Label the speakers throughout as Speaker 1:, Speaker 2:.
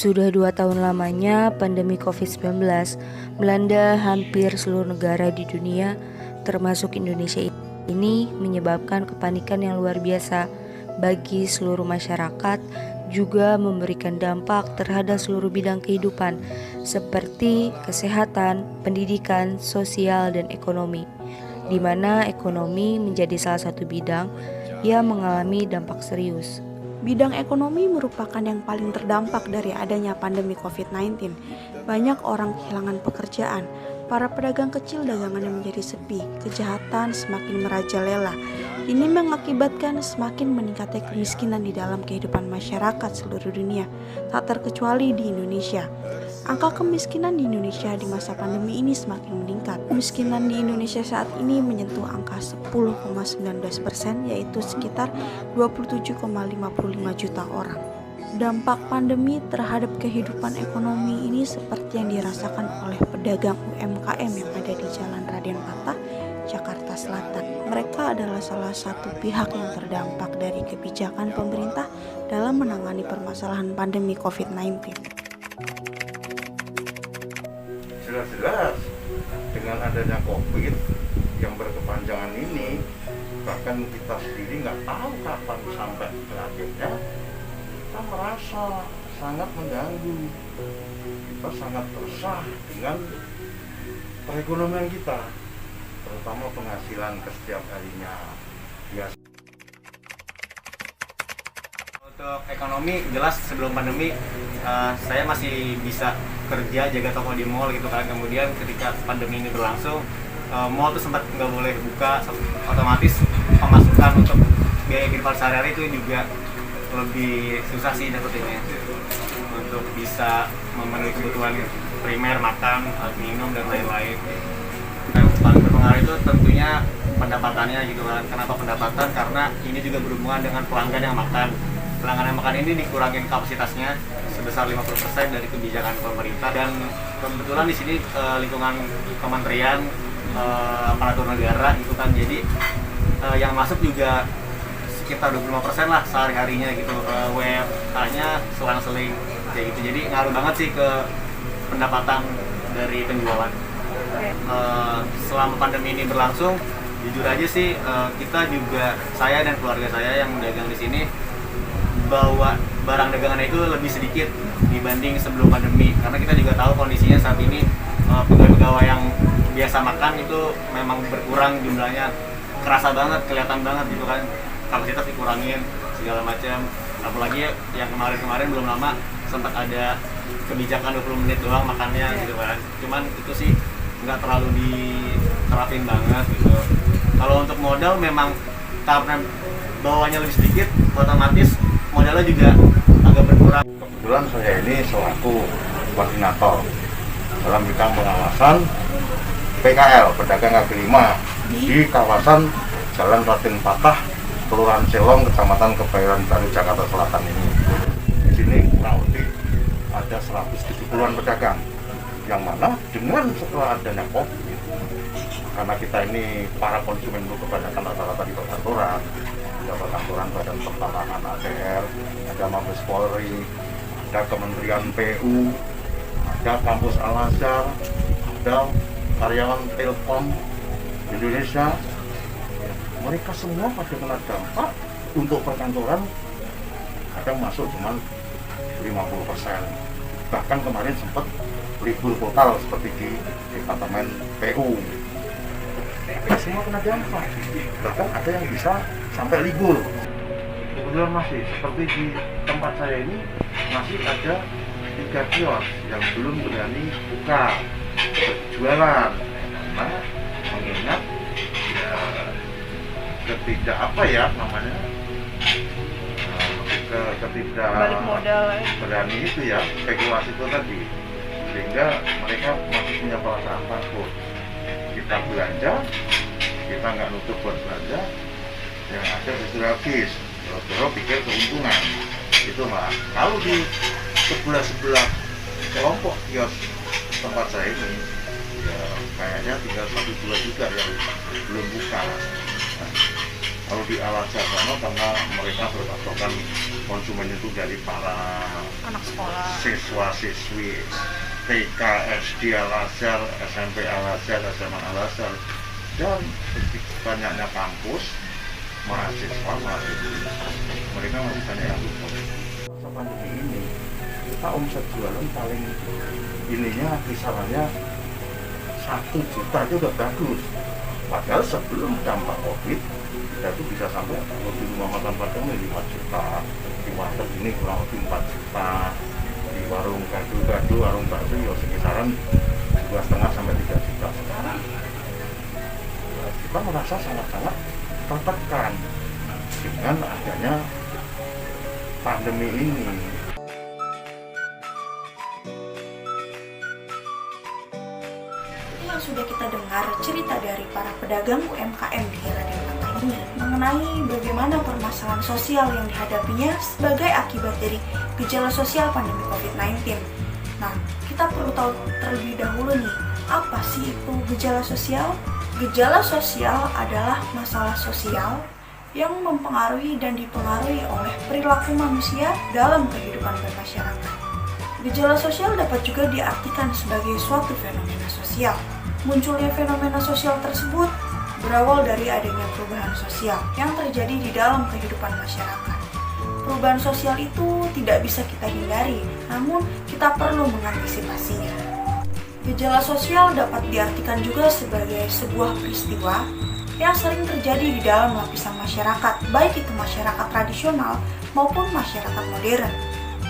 Speaker 1: Sudah 2 tahun lamanya pandemi COVID-19 melanda hampir seluruh negara di dunia, termasuk Indonesia. Ini menyebabkan kepanikan yang luar biasa bagi seluruh masyarakat, juga memberikan dampak terhadap seluruh bidang kehidupan seperti kesehatan, pendidikan, sosial, dan ekonomi, di mana ekonomi menjadi salah satu bidang yang mengalami dampak serius.
Speaker 2: Bidang ekonomi merupakan yang paling terdampak dari adanya pandemi COVID-19. Banyak orang kehilangan pekerjaan, para pedagang kecil dagangannya menjadi sepi, kejahatan semakin merajalela. Ini mengakibatkan semakin meningkatnya kemiskinan di dalam kehidupan masyarakat seluruh dunia, tak terkecuali di Indonesia. Angka kemiskinan di Indonesia di masa pandemi ini semakin meningkat. Kemiskinan di Indonesia saat ini menyentuh angka 10,19%, yaitu sekitar 27,55 juta orang. Dampak pandemi terhadap kehidupan ekonomi ini seperti yang dirasakan oleh pedagang UMKM yang ada di Jalan Raden Patah, Jakarta Selatan. Mereka adalah salah satu pihak yang terdampak dari kebijakan pemerintah dalam menangani permasalahan pandemi COVID-19.
Speaker 3: Jelas-jelas dengan adanya COVID yang berkepanjangan ini, bahkan kita sendiri nggak tahu kapan sampai berakhirnya, kita merasa sangat mengganggu. Kita sangat resah dengan perekonomian kita, terutama penghasilan ke setiap harinya. Biasa.
Speaker 4: Untuk ekonomi jelas sebelum pandemi saya masih bisa kerja jaga toko di mall gitu kan. Kemudian ketika pandemi ini berlangsung, mall tuh sempat nggak boleh buka, otomatis pemasukan untuk biaya kehidupan sehari-hari itu juga lebih susah sih dapetinnya untuk bisa memenuhi kebutuhan primer, makan, minum dan lain-lain. Yang paling berpengaruh itu tentunya pendapatannya gitu kan. Kenapa pendapatan? Karena ini juga berhubungan dengan pelanggan yang makan. Pelanggan yang makan ini dikurangin kapasitasnya sebesar 50% dari kebijakan pemerintah, dan kebetulan di sini lingkungan kementerian aparatur negara gitu kan, jadi yang masuk juga sekitar 25% lah sehari-harinya gitu, WFH-nya selang-seling kayak gitu, jadi ngaruh banget sih ke pendapatan dari penjualan. Selama pandemi ini berlangsung, jujur aja sih kita juga, saya dan keluarga saya yang dagang di sini, bawa barang dagangannya itu lebih sedikit dibanding sebelum pandemi, karena kita juga tahu kondisinya saat ini pegawai-pegawai yang biasa makan itu memang berkurang jumlahnya, kerasa banget, kelihatan banget gitu kan, kapasitas dikurangin segala macam. Apalagi yang kemarin-kemarin belum lama sempat ada kebijakan 20 menit doang makannya gitu kan, cuman itu sih nggak terlalu diterapin banget gitu. Kalau untuk modal memang karena bawahnya lebih sedikit, otomatis modalnya juga agak berkurang.
Speaker 3: Kebetulan saya ini selaku koordinator dalam bidang pengawasan PKL, pedagang kaki lima di kawasan Jalan Raden Patah, Kelurahan Celong, Kecamatan Kebayoran Baru, Jakarta Selatan ini. Di sini kurang lebih ada 170-an pedagang, yang mana dengan setelah adanya COVID, karena kita ini para konsumen itu kebanyakan rata-rata di perkantoran, ada perkantoran Badan Pertanahan ATR, ada Mabes Polri, ada Kementerian PU, ada kampus Al-Azhar, ada karyawan Telkom Indonesia. Mereka semua pada kena dampak. Untuk perkantoran kadang masuk cuma 50%, bahkan kemarin sempat libur total seperti di Departemen PU. Semua kena dampak, bahkan ada yang bisa sampai libur. Kebetulan masih seperti di tempat saya ini masih ada 3 kios yang belum berani buka jualan, karena mengingat ya ketidak apa ya namanya, ketidak
Speaker 2: Balik modal
Speaker 3: berani itu ya, spekulasi itu tadi, sehingga mereka masih punya perasaan takut. Kita belanja, kita nggak nutup buat belanja, yang ada itu habis, terus pikir keuntungan itu mah. Kalau di sebelah kelompok kios tempat saya ini, ya kayaknya tinggal 1-2 juga yang belum buka. Nah, kalau di Al-Azhar sana, karena mereka berpatokan konsumen itu dari para
Speaker 2: Anak sekolah.
Speaker 3: siswa-siswi TK, SD Al-Azhar, SMP Al-Azhar, SMA Al-Azhar, dan begitu banyaknya kampus, mahasiswa-mahasiswi, mereka masih banyak yang luput. Masa pandemi ini, kita omset jualan paling ininya kisarannya 1 juta itu udah bagus. Padahal sebelum dampak COVID, kita itu bisa sampai kalau di rumah makan Padang 5 juta, di warteg ini kurang lebih 4 juta, di warung gado-gado, warung bakso ya sekisaran 2,5 sampai 3 juta sekarang. Kita merasa sangat-sangat tertekan dengan adanya pandemi ini.
Speaker 2: Yang sudah kita dengar cerita dari para pedagang UMKM di Radio Kata ini mengenai bagaimana permasalahan sosial yang dihadapinya sebagai akibat dari gejala sosial pandemi COVID-19. Nah, kita perlu tahu terlebih dahulu nih, apa sih itu gejala sosial? Gejala sosial adalah masalah sosial yang mempengaruhi dan dipengaruhi oleh perilaku manusia dalam kehidupan bermasyarakat. Gejala sosial dapat juga diartikan sebagai suatu fenomena sosial. Munculnya fenomena sosial tersebut berawal dari adanya perubahan sosial yang terjadi di dalam kehidupan masyarakat. Perubahan sosial itu tidak bisa kita hindari, namun kita perlu mengantisipasinya. Gejala sosial dapat diartikan juga sebagai sebuah peristiwa yang sering terjadi di dalam lapisan masyarakat, baik itu masyarakat tradisional maupun masyarakat modern.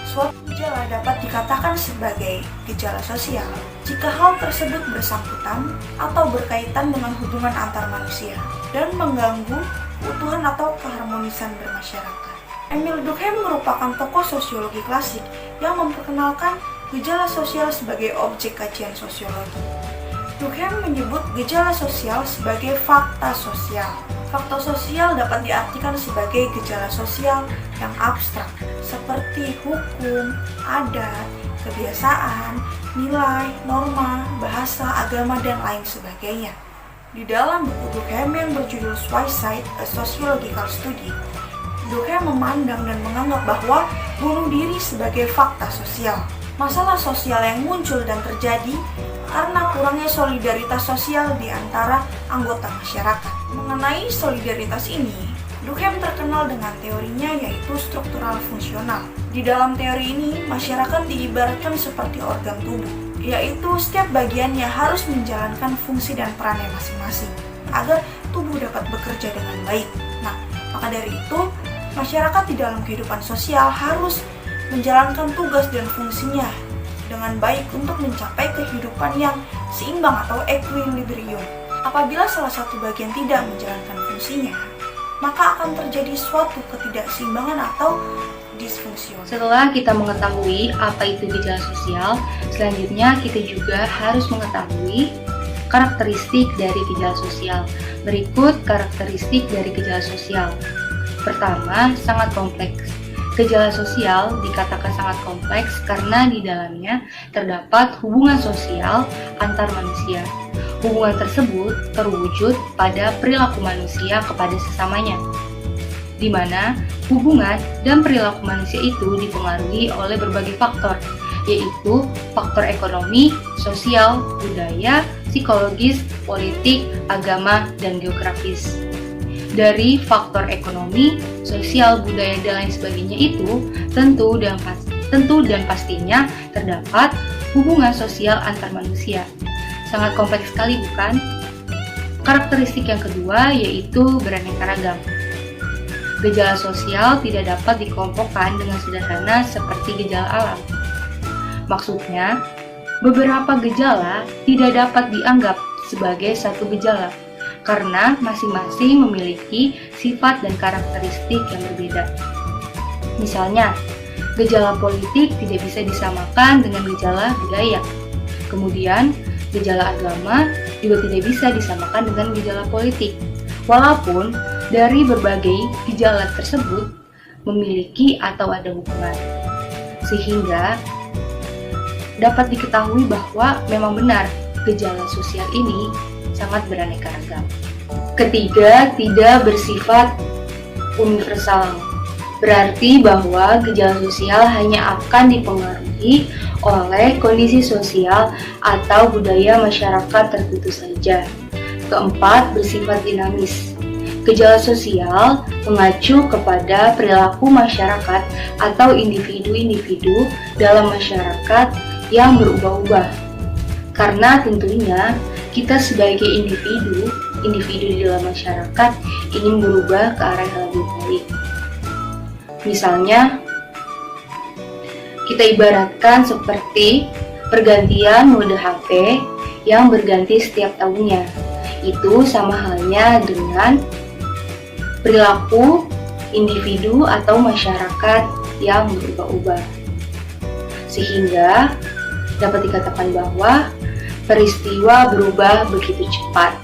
Speaker 2: Suatu gejala dapat dikatakan sebagai gejala sosial jika hal tersebut bersangkutan atau berkaitan dengan hubungan antar manusia dan mengganggu keutuhan atau keharmonisan bermasyarakat. Emil Durkheim merupakan tokoh sosiologi klasik yang memperkenalkan gejala sosial sebagai objek kajian sosiologi. Durkheim menyebut gejala sosial sebagai fakta sosial. Fakta sosial dapat diartikan sebagai gejala sosial yang abstrak, seperti hukum, adat, kebiasaan, nilai, norma, bahasa, agama, dan lain sebagainya. Di dalam buku Durkheim yang berjudul Suicide, A Sociological Study, Durkheim memandang dan menganggap bahwa bunuh diri sebagai fakta sosial. Masalah sosial yang muncul dan terjadi karena kurangnya solidaritas sosial di antara anggota masyarakat. Mengenai solidaritas ini, Durkheim terkenal dengan teorinya yaitu struktural fungsional. Di dalam teori ini, masyarakat diibaratkan seperti organ tubuh, yaitu setiap bagiannya harus menjalankan fungsi dan perannya masing-masing agar tubuh dapat bekerja dengan baik. Nah, maka dari itu, masyarakat di dalam kehidupan sosial harus menjalankan tugas dan fungsinya dengan baik untuk mencapai kehidupan yang seimbang atau equilibrium. Apabila salah satu bagian tidak menjalankan fungsinya, maka akan terjadi suatu ketidakseimbangan atau disfungsional.
Speaker 1: Setelah kita mengetahui apa itu gejala sosial, selanjutnya kita juga harus mengetahui karakteristik dari gejala sosial. Berikut karakteristik dari gejala sosial. Pertama, sangat kompleks. Gejala sosial dikatakan sangat kompleks karena di dalamnya terdapat hubungan sosial antar manusia. Hubungan tersebut terwujud pada perilaku manusia kepada sesamanya, di mana hubungan dan perilaku manusia itu dipengaruhi oleh berbagai faktor, yaitu faktor ekonomi, sosial, budaya, psikologis, politik, agama, dan geografis. Dari faktor ekonomi, sosial, budaya, dan lain sebagainya itu tentu dan pastinya terdapat hubungan sosial antar manusia. Sangat kompleks sekali, bukan? Karakteristik yang kedua yaitu beraneka ragam. Gejala sosial tidak dapat dikelompokkan dengan sederhana seperti gejala alam. Maksudnya, beberapa gejala tidak dapat dianggap sebagai satu gejala karena masing-masing memiliki sifat dan karakteristik yang berbeda. Misalnya, gejala politik tidak bisa disamakan dengan gejala budaya. Kemudian, gejala agama juga tidak bisa disamakan dengan gejala politik. Walaupun dari berbagai gejala tersebut memiliki atau ada hubungan. Sehingga dapat diketahui bahwa memang benar gejala sosial ini sangat beraneka ragam. Ketiga, tidak bersifat universal. Berarti bahwa gejala sosial hanya akan dipengaruhi oleh kondisi sosial atau budaya masyarakat tertentu saja. Keempat, bersifat dinamis. Gejala sosial mengacu kepada perilaku masyarakat atau individu-individu dalam masyarakat yang berubah-ubah. Karena tentunya kita sebagai individu di dalam masyarakat ingin berubah ke arah yang lebih baik. Misalnya, kita ibaratkan seperti pergantian mode HP yang berganti setiap tahunnya. Itu sama halnya dengan perilaku individu atau masyarakat yang berubah-ubah. Sehingga dapat dikatakan bahwa peristiwa berubah begitu cepat.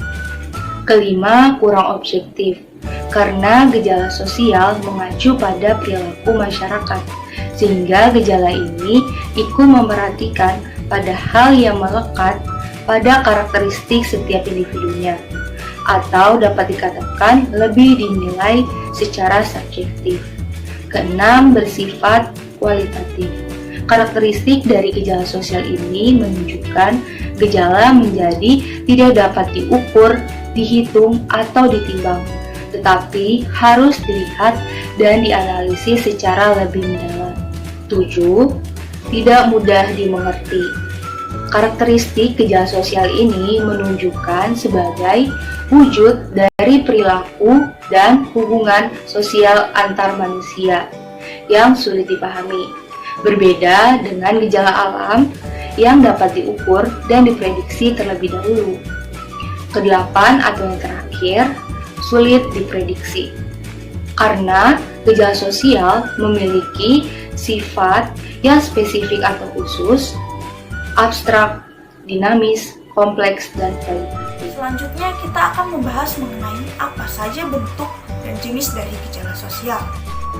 Speaker 1: Kelima, kurang objektif. Karena gejala sosial mengacu pada perilaku masyarakat, sehingga gejala ini ikut memerhatikan pada hal yang melekat pada karakteristik setiap individunya, atau dapat dikatakan lebih dinilai secara subjektif. Keenam, bersifat kualitatif. Karakteristik dari gejala sosial ini menunjukkan gejala menjadi tidak dapat diukur, dihitung, atau ditimbang, tetapi harus dilihat dan dianalisis secara lebih mendalam. 7. Tidak mudah dimengerti. Karakteristik gejala sosial ini menunjukkan sebagai wujud dari perilaku dan hubungan sosial antar manusia yang sulit dipahami. Berbeda dengan gejala alam yang dapat diukur dan diprediksi terlebih dahulu. Kedelapan atau yang terakhir, sulit diprediksi. Karena gejala sosial memiliki sifat yang spesifik atau khusus, abstrak, dinamis, kompleks, dan kualitatif.
Speaker 2: Selanjutnya kita akan membahas mengenai apa saja bentuk dan jenis dari gejala sosial.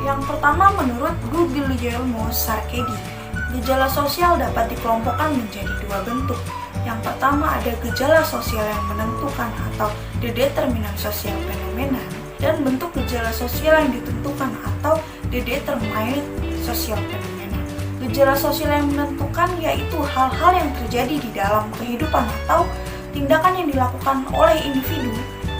Speaker 2: Yang pertama, menurut Guglielmo Sarkedi, gejala sosial dapat dikelompokkan menjadi dua bentuk. Yang pertama ada gejala sosial yang menentukan atau the determinant social phenomenon, dan bentuk gejala sosial yang ditentukan atau the determined social phenomenon. Gejala sosial yang menentukan yaitu hal-hal yang terjadi di dalam kehidupan atau tindakan yang dilakukan oleh individu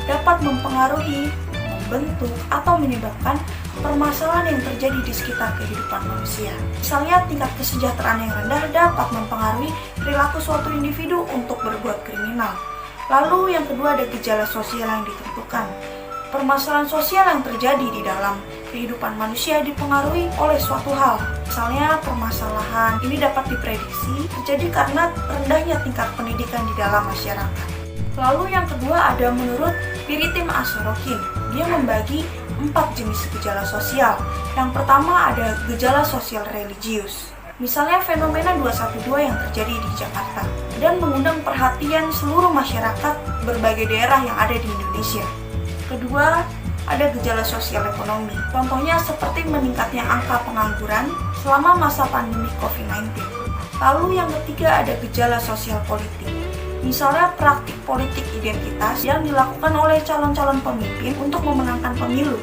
Speaker 2: dapat mempengaruhi, membentuk, atau menyebabkan permasalahan yang terjadi di sekitar kehidupan manusia. Misalnya, tingkat kesejahteraan yang rendah dapat mempengaruhi perilaku suatu individu untuk berbuat kriminal. Lalu yang kedua ada gejala sosial yang ditentukan. Permasalahan sosial yang terjadi di dalam kehidupan manusia dipengaruhi oleh suatu hal. Misalnya, permasalahan ini dapat diprediksi terjadi karena rendahnya tingkat pendidikan di dalam masyarakat. Lalu yang kedua ada menurut Piritim Asorokin. Dia membagi 4 jenis gejala sosial. Yang pertama ada gejala sosial religius. Misalnya fenomena 212 yang terjadi di Jakarta dan mengundang perhatian seluruh masyarakat berbagai daerah yang ada di Indonesia. Kedua, ada gejala sosial ekonomi. Contohnya seperti meningkatnya angka pengangguran selama masa pandemi COVID-19. Lalu yang ketiga ada gejala sosial politik. Misalnya praktik politik identitas yang dilakukan oleh calon-calon pemimpin untuk memenangkan pemilu.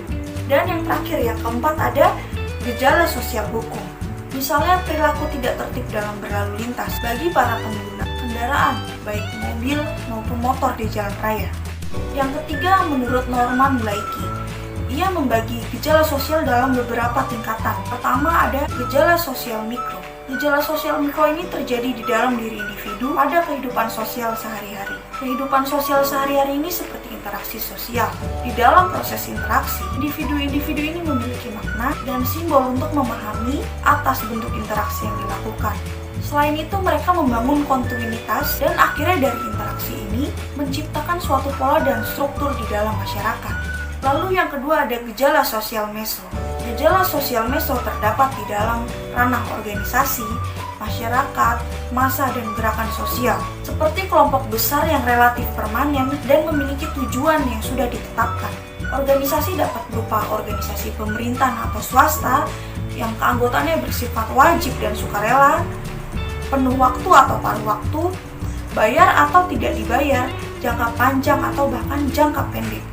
Speaker 2: Dan yang terakhir, yang keempat ada gejala sosial hukum. Misalnya perilaku tidak tertib dalam berlalu lintas bagi para pengguna kendaraan, baik mobil maupun motor di jalan raya. Yang ketiga, menurut Norman Blaikie, ia membagi gejala sosial dalam beberapa tingkatan. Pertama ada gejala sosial mikro. Gejala sosial mikro ini terjadi di dalam diri individu pada kehidupan sosial sehari-hari. Kehidupan sosial sehari-hari ini seperti interaksi sosial. Di dalam proses interaksi, individu-individu ini memiliki makna dan simbol untuk memahami atas bentuk interaksi yang dilakukan. Selain itu, mereka membangun kontinuitas dan akhirnya dari interaksi ini menciptakan suatu pola dan struktur di dalam masyarakat. Lalu yang kedua ada gejala sosial meso. Gejala sosial meso terdapat di dalam ranah organisasi, masyarakat, massa, dan gerakan sosial, seperti kelompok besar yang relatif permanen dan memiliki tujuan yang sudah ditetapkan. Organisasi dapat berupa organisasi pemerintahan atau swasta yang keanggotaannya bersifat wajib dan sukarela, penuh waktu atau paruh waktu, bayar atau tidak dibayar, jangka panjang atau bahkan jangka pendek.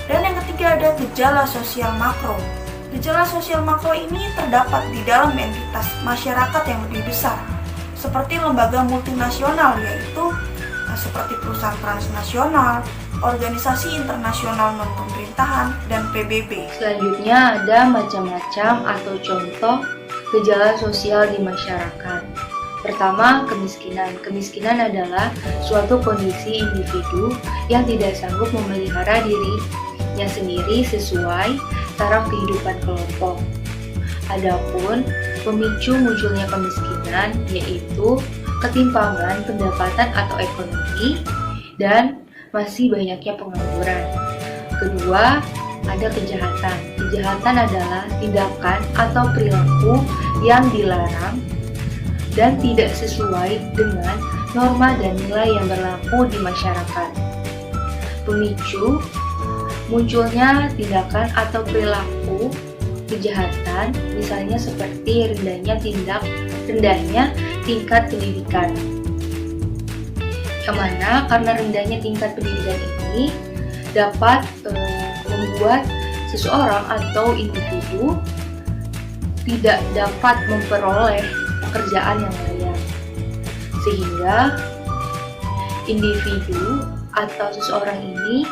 Speaker 2: Dan yang ketiga ada gejala sosial makro. Gejala sosial makro ini terdapat di dalam entitas masyarakat yang lebih besar, seperti lembaga multinasional, yaitu seperti perusahaan transnasional, organisasi internasional non-pemerintahan, dan PBB.
Speaker 1: Selanjutnya ada macam-macam atau contoh gejala sosial di masyarakat. Pertama, kemiskinan. Kemiskinan adalah suatu kondisi individu yang tidak sanggup memelihara dirinya sendiri sesuai taraf kehidupan kelompok. Adapun pemicu munculnya kemiskinan yaitu ketimpangan pendapatan atau ekonomi dan masih banyaknya pengangguran. Kedua, ada kejahatan. Kejahatan adalah tindakan atau perilaku yang dilarang dan tidak sesuai dengan norma dan nilai yang berlaku di masyarakat. Pemicu munculnya tindakan atau perilaku kejahatan, misalnya seperti rendahnya tingkat pendidikan. Yang mana karena rendahnya tingkat pendidikan ini dapat membuat seseorang atau individu tidak dapat memperoleh pekerjaan yang layak, sehingga individu atau seseorang ini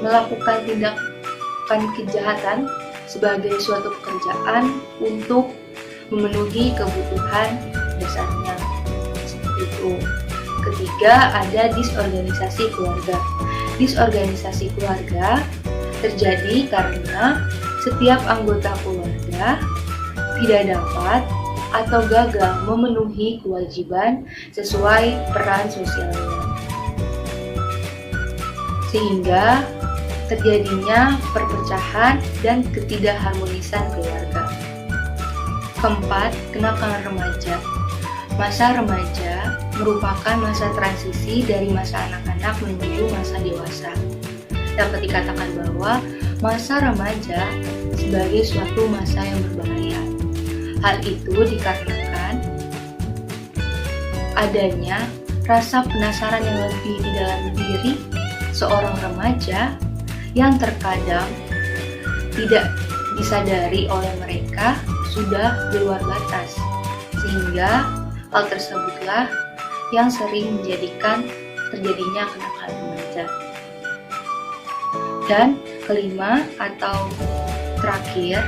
Speaker 1: melakukan tindakan kejahatan sebagai suatu pekerjaan untuk memenuhi kebutuhan dasarnya, seperti itu. Ketiga, ada disorganisasi keluarga. Disorganisasi keluarga terjadi karena setiap anggota keluarga tidak dapat atau gagal memenuhi kewajiban sesuai peran sosialnya, sehingga terjadinya perpecahan dan ketidakharmonisan keluarga. Keempat, kenakalan remaja. Masa remaja merupakan masa transisi dari masa anak-anak menuju masa dewasa. Dapat dikatakan bahwa masa remaja sebagai suatu masa yang berbahaya. Hal itu dikarenakan adanya rasa penasaran yang lebih di dalam diri seorang remaja yang terkadang tidak disadari oleh mereka sudah di luar batas, sehingga hal tersebutlah yang sering menjadikan terjadinya kenakalan remaja. Dan kelima atau terakhir,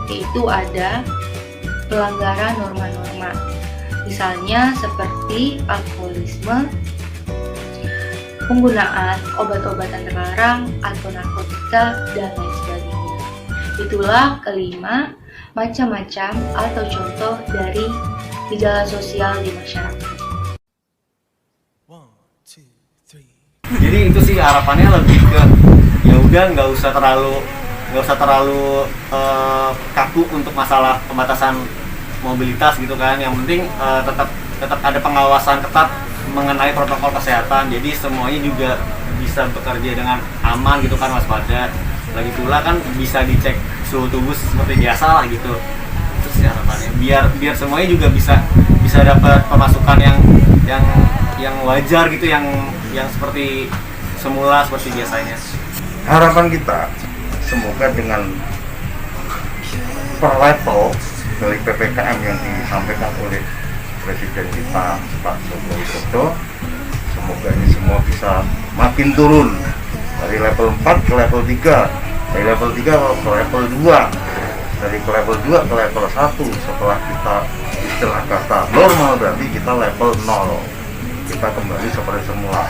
Speaker 1: yaitu ada pelanggaran norma-norma, misalnya seperti alkoholisme, penggunaan obat-obatan terlarang atau narkotika, dan lain sebagainya. Itulah kelima macam-macam atau contoh dari gejala sosial di masyarakat.
Speaker 4: Jadi itu sih harapannya lebih ke ya udah nggak usah terlalu kaku untuk masalah pembatasan mobilitas gitu kan. Yang penting tetap ada pengawasan ketat mengenai protokol kesehatan. Jadi semuanya juga bisa bekerja dengan aman gitu kan, waspada. Lagi pula kan bisa dicek suhu tubuh seperti biasa lah gitu. Itu sih harapannya. Biar semuanya juga bisa dapat pemasukan yang wajar gitu, yang seperti semula seperti biasanya.
Speaker 3: Harapan kita semoga dengan per level dari PPKM yang disampaikan oleh Presiden kita Pak Joko Widodo, semoga ini semua bisa makin turun dari level 4 ke level 3, dari level 3 ke level 2, dari level 2 ke level 1. Setelah kita istilah kata normal, berarti kita level 0, kita kembali seperti semula.